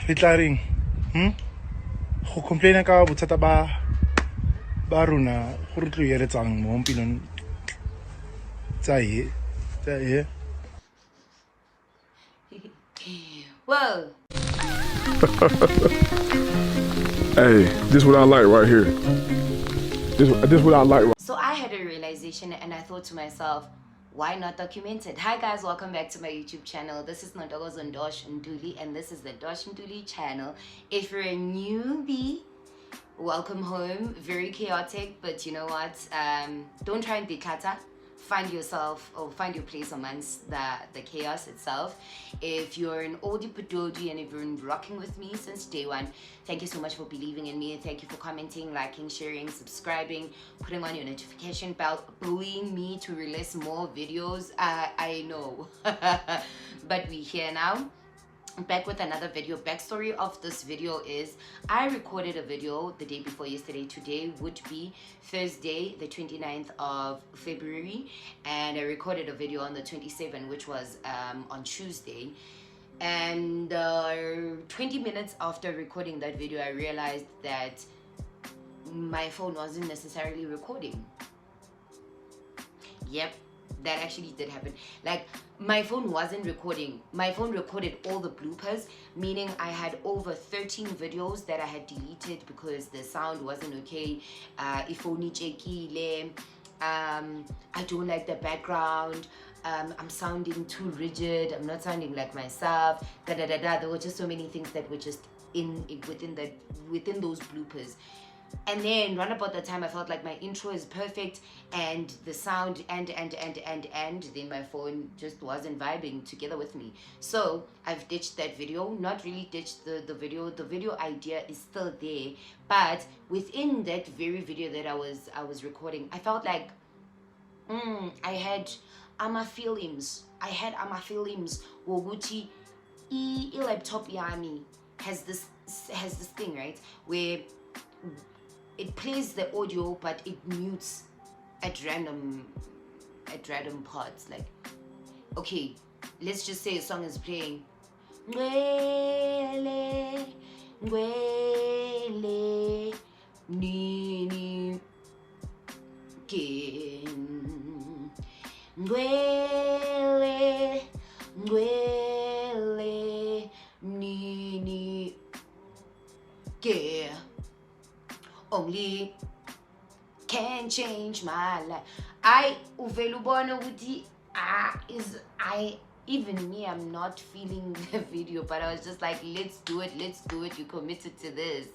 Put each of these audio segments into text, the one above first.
Re tla reng? Go complaina ka bothata ba rona go re tlo yeretsang mo pilong tsa ye. Whoa. Hey, this is what I like right here. This what I like. So I had a realization and I thought to myself, why not document it? Hi guys, welcome back to my YouTube channel. This is Ntosh'S and this is the Ntosh'S channel. If you're a newbie, welcome home. Very chaotic, but you know what? Don't try and declutter. Find yourself or find your place amongst the chaos itself. If you're an oldie patodi and if you're rocking with me since day one, thank you so much for believing in me. Thank you for commenting, liking, sharing, subscribing, putting on your notification bell, buoying me to release more videos. I know, but we're here now. Back with another video. Backstory of this video is I recorded a video the day before yesterday. Today would be Thursday the 29th of February, and I recorded a video on the 27th, which was on Tuesday. And 20 minutes after recording that video, I realized that my phone wasn't necessarily recording. Yep, that actually did happen. Like, my phone wasn't recording. My phone recorded all the bloopers, meaning I had over 13 videos that I had deleted because the sound wasn't okay. I don't like the background. I'm sounding too rigid. I'm not sounding like myself. There were just so many things that were just within those bloopers. And then run about the time I felt like my intro is perfect and the sound and then my phone just wasn't vibing together with me. So I've ditched that video. Not really ditched the video. The video idea is still there, but within that very video that I was recording, I felt like I had ama feelings woguti laptop yami has this thing, right, where it plays the audio but it mutes at random parts. Like, okay, let's just say a song is playing, Ngwele, ngwele, nini, ken. Ngwele, ngwele, nini, ken. Only can change my life. Even me, I'm not feeling the video, but I was just like, let's do it, you committed to this.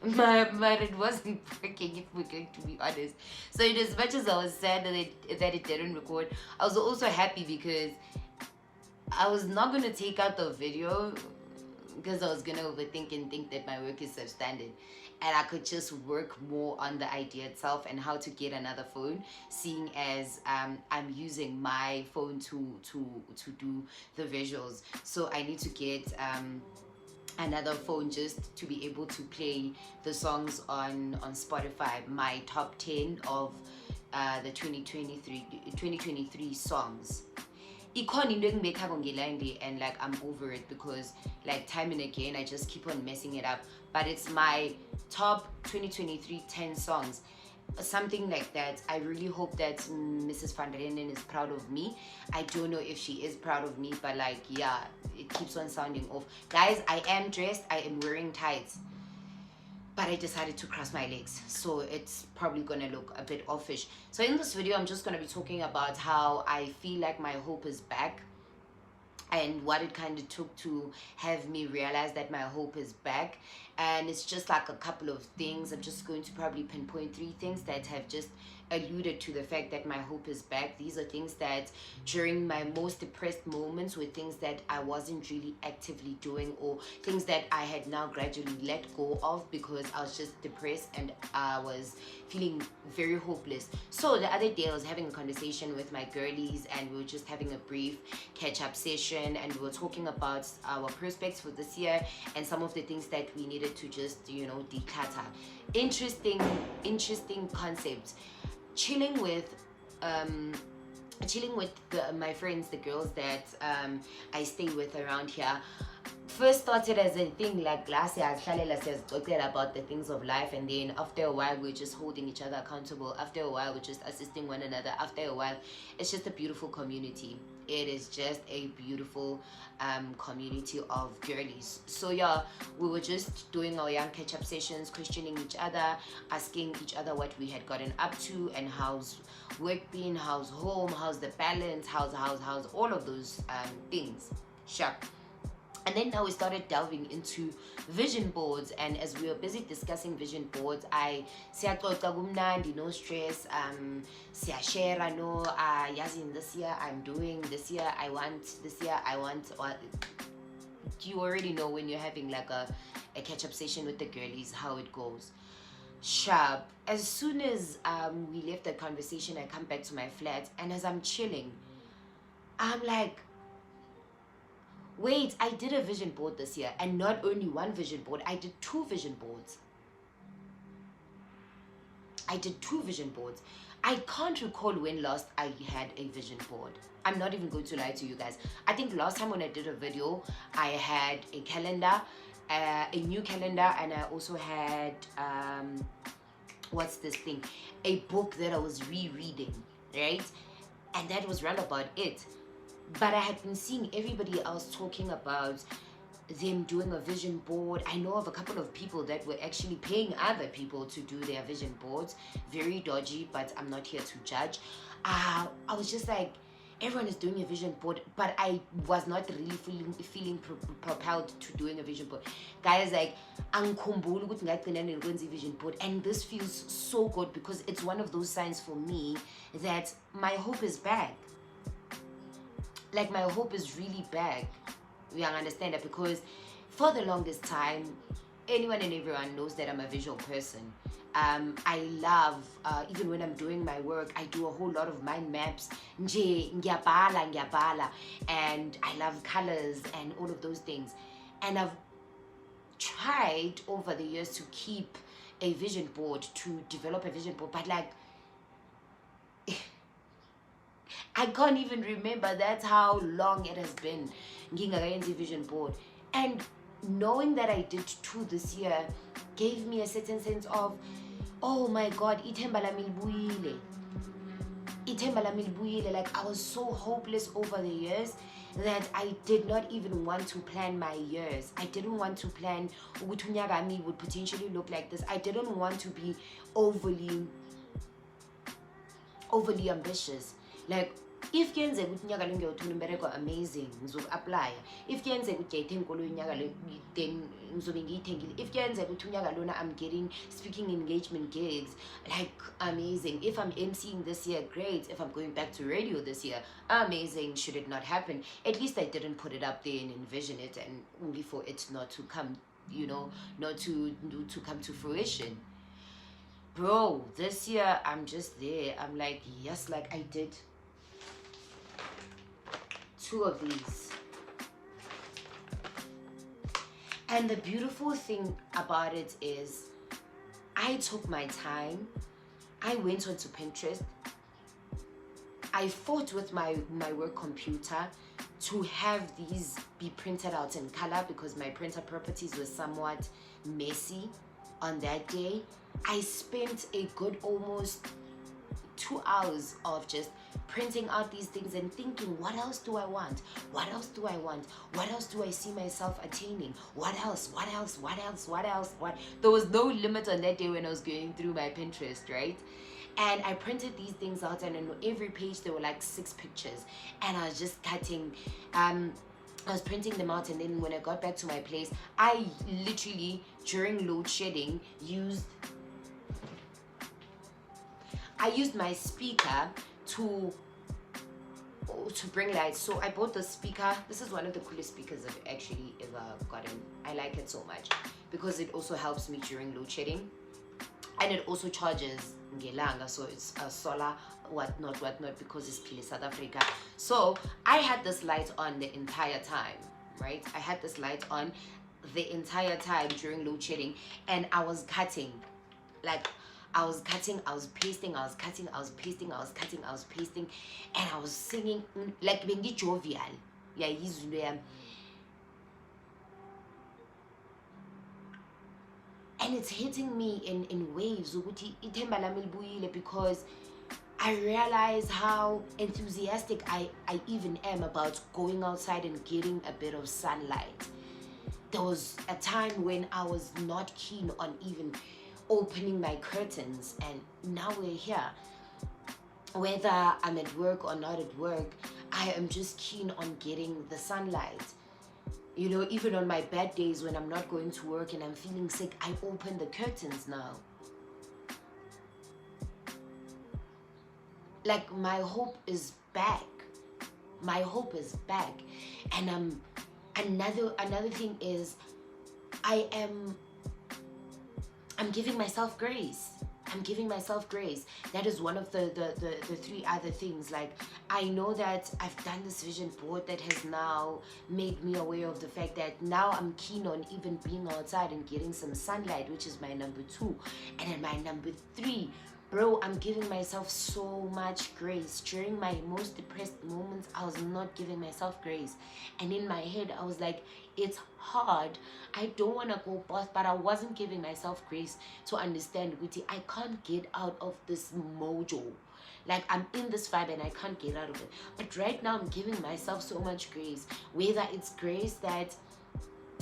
But it wasn't working, if we're going to be honest. So as much as I was sad that it didn't record, I was also happy because I was not going to take out the video because I was going to overthink and think that my work is substandard. And I could just work more on the idea itself and how to get another phone, seeing as I'm using my phone to do the visuals. So I need to get another phone just to be able to play the songs on Spotify, my top 10 of the 2023 songs. And like I'm over it because like time and again I just keep on messing it up, but it's my top 2023 10 songs, something like that. I really hope that Mrs. van der Linden is proud of me. I don't know if she is proud of me, but like, yeah, it keeps on sounding off. Guys, I am dressed, I am wearing tights, but I decided to cross my legs, so it's probably gonna look a bit offish. So in this video, I'm just gonna be talking about how I feel like my hope is back and what it kind of took to have me realize that my hope is back. And it's just like a couple of things. I'm just going to probably pinpoint 3 things that have just alluded to the fact that my hope is back. These are things that during my most depressed moments were things that I wasn't really actively doing, or things that I had now gradually let go of because I was just depressed and I was feeling very hopeless. So the other day I was having a conversation with my girlies and we were just having a brief catch-up session, and we were talking about our prospects for this year and some of the things that we needed to just, you know, declutter. Interesting concept. Chilling with my friends, the girls that I stay with around here, first started as a thing like last year, talking about the things of life, and then after a while we're just holding each other accountable. After a while we're just assisting one another. After a while, it's just a beautiful community. It is just a beautiful community of girlies. So yeah, we were just doing our young catch-up sessions, questioning each other, asking each other what we had gotten up to, and how's work been, how's home, how's the balance, how's all of those things. Sure. And then now we started delving into vision boards, and as we were busy discussing vision boards, siyaxoxa kumnandi, no stress, siyashare, no, yazini, this year I'm doing, this year I want, you already know when you're having like a catch-up session with the girlies how it goes. Sharp. As soon as we left that conversation, I come back to my flat, and as I'm chilling, I'm like, wait, I did a vision board this year, and not only one vision board, I did 2 vision boards. I can't recall when last I had a vision board. I'm not even going to lie to you guys. I think last time when I did a video, I had a calendar, a new calendar, and I also had, what's this thing? A book that I was rereading, right? And that was round about it. But I had been seeing everybody else talking about them doing a vision board. I know of a couple of people that were actually paying other people to do their vision boards. Very dodgy, but I'm not here to judge. I was just like, everyone is doing a vision board, but I was not really feeling propelled to doing a vision board. Guys, like, angikhumbuli ukuthi ngagcina ngikwenza vision board, and this feels so good because it's one of those signs for me that my hope is back. Like, my hope is really back. You understand that? Because for the longest time, anyone and everyone knows that I'm a visual person. I love, even when I'm doing my work, I do a whole lot of mind maps. Ngiyabhala. And I love colors and all of those things. And I've tried over the years to keep a vision board, to develop a vision board, but like, I can't even remember. That's how long it has been ngingakayenzi vision board. And knowing that I did 2 this year gave me a certain sense of, oh my God, ithemba lami libuyile. Like, I was so hopeless over the years that I did not even want to plan my years. I didn't want to plan ukuthi unyaka wami would potentially look like this. I didn't want to be overly ambitious. Like, if kuyenzeka ukuthi unyaka lo ngiyothola umbereko amazing, ngizoku-apply. If kuyenzeka ukuthi ngiyayithenga ikoloyi unyaka lo, then ngizobe ngiyithengile. If kuyenzeka ukuthi unyaka lona I'm getting speaking engagement gigs, like, amazing. If I'm emceeing this year, great. If I'm going back to radio this year, amazing. Should it not happen, at least I didn't put it up there and envision it, and only for it not to come, not to come to fruition. Bro, this year I'm just there. I'm like, yes, like I did 2 of these. And the beautiful thing about it is I took my time. I went onto Pinterest. I fought with my work computer to have these be printed out in color because my printer properties were somewhat messy on that day. I spent a good almost 2 hours of just printing out these things and thinking, what else do I want? What else do I want? What else do I see myself attaining? What else? There was no limit on that day when I was going through my Pinterest, right? And I printed these things out, and on every page there were like 6 pictures, and I was just cutting, I was printing them out. And then when I got back to my place, I literally, during load shedding, used my speaker to bring light. So I bought the speaker. This is one of the coolest speakers I've actually ever gotten. I like it so much because it also helps me during load shedding, and it also charges ngelanga, so it's a solar whatnot because it's Pile South Africa. So I had this light on the entire time, right? I had this light on the entire time during load shedding, and I was cutting, like I was cutting, I was pasting, I was cutting, I was pasting, I was cutting, I was pasting, and I was singing like bengi jovial. Yeah, And it's hitting me in waves ukuthi ithemba lami libuyile, because I realize how enthusiastic I even am about going outside and getting a bit of sunlight. There was a time when I was not keen on even opening my curtains, and now we're here. Whether I'm at work or not at work, I am just keen on getting the sunlight. You know, even on my bad days when I'm not going to work and I'm feeling sick, I open the curtains now. Like, my hope is back. My hope is back. And another thing is, I'm giving myself grace. I'm giving myself grace. That is one of the three other things. Like, I know that I've done this vision board that has now made me aware of the fact that now I'm keen on even being outside and getting some sunlight, which is my number 2. And then my number 3, bro, I'm giving myself so much grace. During my most depressed moments, I was not giving myself grace. And in my head, I was like, it's hard. I don't want to go past, but I wasn't giving myself grace to understand, Guti, I can't get out of this mojo. Like, I'm in this vibe and I can't get out of it. But right now, I'm giving myself so much grace. Whether it's grace that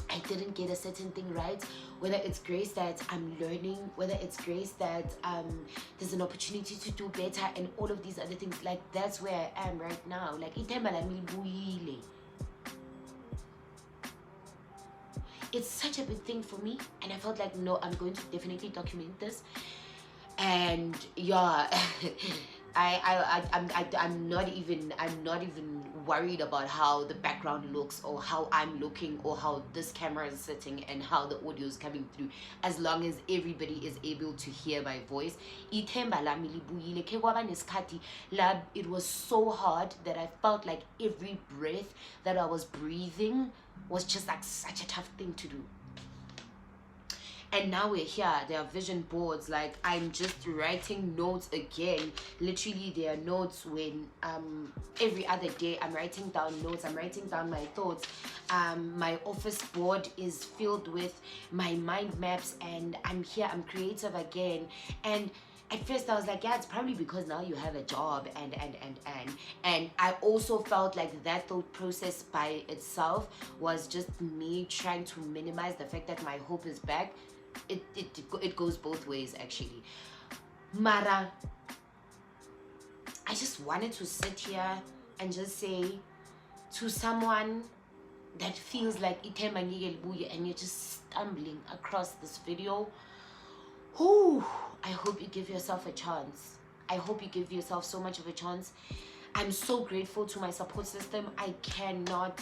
I didn't get a certain thing right, whether it's grace that I'm learning, whether it's grace that there's an opportunity to do better, and all of these other things. Like, that's where I am right now. Like, ithemba lami libuyile. It's such a big thing for me, and I felt like, no, I'm going to definitely document this. And yeah, I'm not even worried about how the background looks, or how I'm looking, or how this camera is sitting, and how the audio is coming through, as long as everybody is able to hear my voice. Ithemba lami libuyile. Ke kwaba nesikhathi la it was so hard that I felt like every breath that I was breathing was just like such a tough thing to do. And now we're here. There are vision boards. Like, I'm just writing notes again. Literally, there are notes when every other day I'm writing down notes. I'm writing down my thoughts. My office board is filled with my mind maps, and I'm here. I'm creative again. And at first I was like, yeah, it's probably because now you have a job, and I also felt like that thought process by itself was just me trying to minimize the fact that my hope is back. It goes both ways, actually. Mara, I just wanted to sit here and just say to someone that feels like ithemba ngeke libuye and you're just stumbling across this video, whoo, I hope you give yourself a chance. I hope you give yourself so much of a chance. I'm so grateful to my support system. I cannot,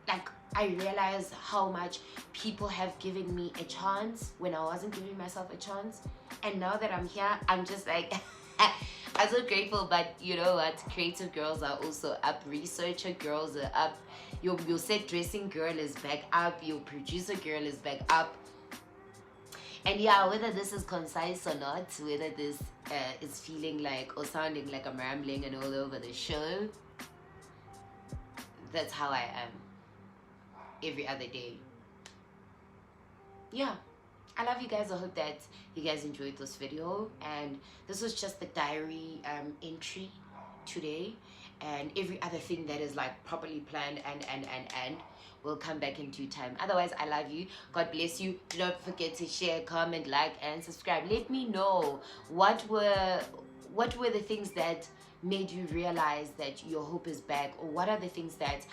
like, I realize how much people have given me a chance when I wasn't giving myself a chance. And now that I'm here, I'm just like, I'm so grateful. But you know what? Creative girls are also up. Researcher girls are up. Your set dressing girl is back up. Your producer girl is back up. And yeah, whether this is concise or not, whether this is feeling like or sounding like I'm rambling and all over the show, that's how I am every other day. Yeah, I love you guys. I hope that you guys enjoyed this video, and this was just the diary entry today, and every other thing that is like properly planned and will come back in due time. Otherwise, I love you. God bless you. Do not forget to share, comment, like, and subscribe. Let me know what were the things that made you realize that your hope is back, or what are the things that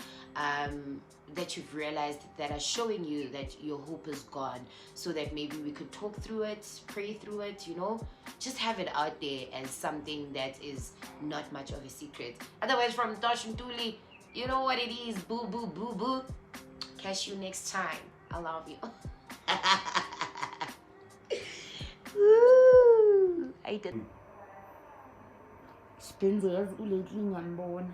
that you've realized that are showing you that your hope is gone, so that maybe we could talk through it, pray through it, you know, just have it out there as something that is not much of a secret. Otherwise, from Ntosh'S, you know what it is. Boo boo boo boo. Catch you next time. I love you. Woo! I did. Spins as uletling on bone.